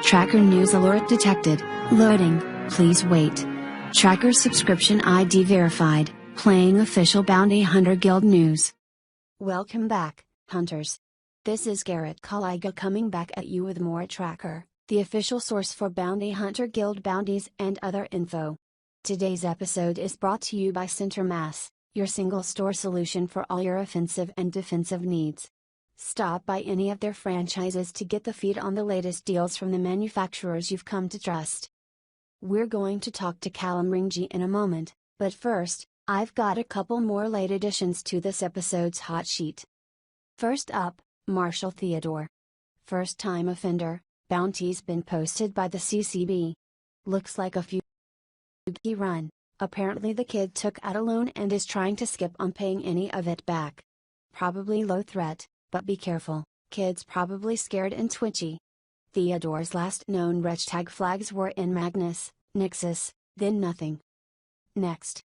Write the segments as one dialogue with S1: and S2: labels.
S1: Tracker news alert detected. Loading, please wait. Tracker subscription ID verified, playing official Bounty Hunter Guild news. Welcome back, hunters. This is Garrett Kaliga coming back at you with more Tracker, the official source for Bounty Hunter Guild bounties and other info. Today's episode is brought to you by Center Mass, your single store solution for all your offensive and defensive needs. Stop by any of their franchises to get the feed on the latest deals from the manufacturers you've come to trust. We're going to talk to Callum Ringy in a moment, but first, I've got a couple more late additions to this episode's hot sheet. First up, Marshall Theodore. First time offender, bounty's been posted by the CCB. Looks like a few key run. Apparently the kid took out a loan and is trying to skip on paying any of it back. Probably low threat, but be careful, kid's probably scared and twitchy. Theodore's last known reg tag flags were in Magnus, Nixus, then nothing. Next.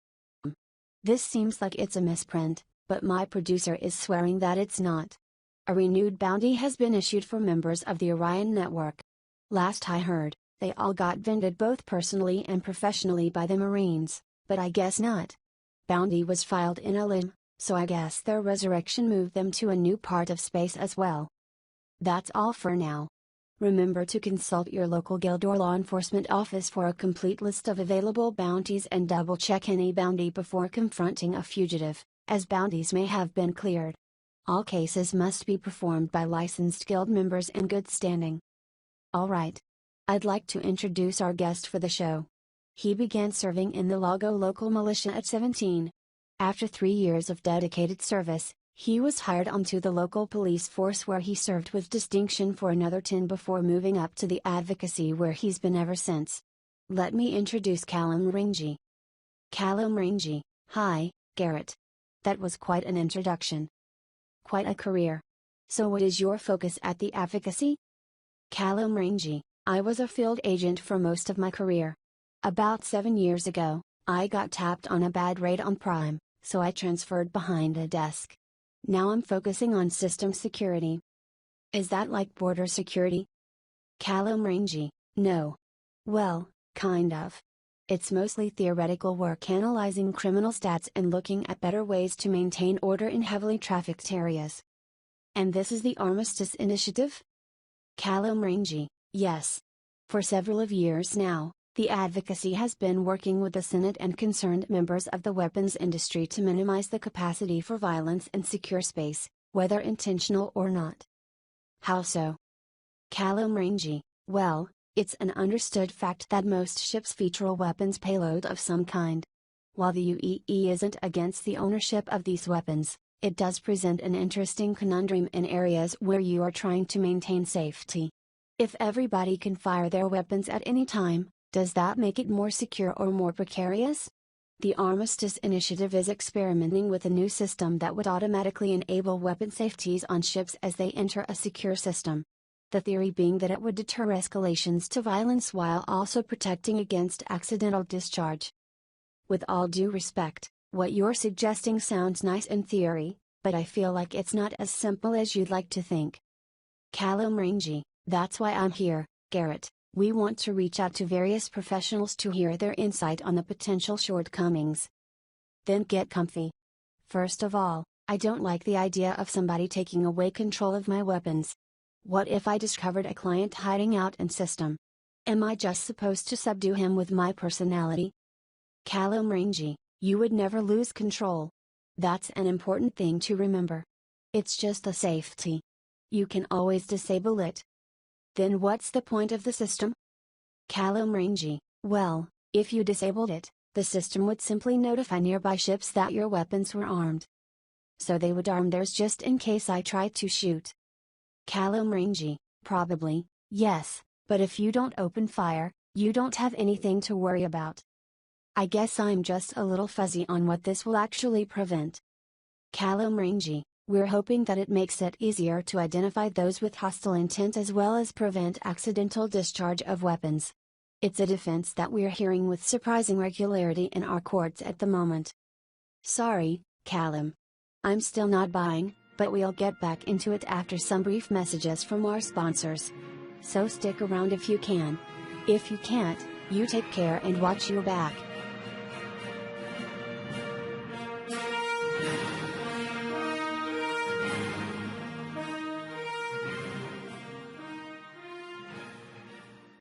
S1: This seems like it's a misprint, but my producer is swearing that it's not. A renewed bounty has been issued for members of the Orion network. Last I heard, they all got vended both personally and professionally by the Marines, but I guess not. Bounty was filed in Elim, so I guess their resurrection moved them to a new part of space as well. That's all for now. Remember to consult your local guild or law enforcement office for a complete list of available bounties and double-check any bounty before confronting a fugitive, as bounties may have been cleared. All cases must be performed by licensed guild members in good standing. Alright. I'd like to introduce our guest for the show. He began serving in the Lago local militia at 17. After 3 years of dedicated service, he was hired onto the local police force where he served with distinction for another 10 before moving up to the advocacy where he's been ever since. Let me introduce Callum Ringy. Callum Ringy, hi, Garrett. That was quite an introduction. Quite a career. So what is your focus at the advocacy? Callum Ringy, I was a field agent for most of my career. About 7 years ago, I got tapped on a bad raid on Prime, so I transferred behind a desk. Now I'm focusing on system security. Is that like border security? Callum Ringy, no. Well, kind of. It's mostly theoretical work analyzing criminal stats and looking at better ways to maintain order in heavily trafficked areas. And this is the Armistice Initiative? Callum Ringy, yes. For several of years now, the advocacy has been working with the Senate and concerned members of the weapons industry to minimize the capacity for violence in secure space, whether intentional or not. How so? Callum Ringy, well, it's an understood fact that most ships feature a weapons payload of some kind. While the UEE isn't against the ownership of these weapons, it does present an interesting conundrum in areas where you are trying to maintain safety. If everybody can fire their weapons at any time, does that make it more secure or more precarious? The Armistice Initiative is experimenting with a new system that would automatically enable weapon safeties on ships as they enter a secure system. The theory being that it would deter escalations to violence while also protecting against accidental discharge. With all due respect, what you're suggesting sounds nice in theory, but I feel like it's not as simple as you'd like to think. Callum Ringy, that's why I'm here, Garrett. We want to reach out to various professionals to hear their insight on the potential shortcomings. Then get comfy. First of all, I don't like the idea of somebody taking away control of my weapons. What if I discovered a client hiding out in system? Am I just supposed to subdue him with my personality? Callum Ringy, you would never lose control. That's an important thing to remember. It's just a safety. You can always disable it. Then what's the point of the system? Callum Ringy, well, if you disabled it, the system would simply notify nearby ships that your weapons were armed. So they would arm theirs just in case I tried to shoot. Callum Ringy, probably, yes, but if you don't open fire, you don't have anything to worry about. I guess I'm just a little fuzzy on what this will actually prevent. Callum Ringy, we're hoping that it makes it easier to identify those with hostile intent as well as prevent accidental discharge of weapons. It's a defense that we're hearing with surprising regularity in our courts at the moment. Sorry, Callum. I'm still not buying, but we'll get back into it after some brief messages from our sponsors. So stick around if you can. If you can't, you take care and watch your back.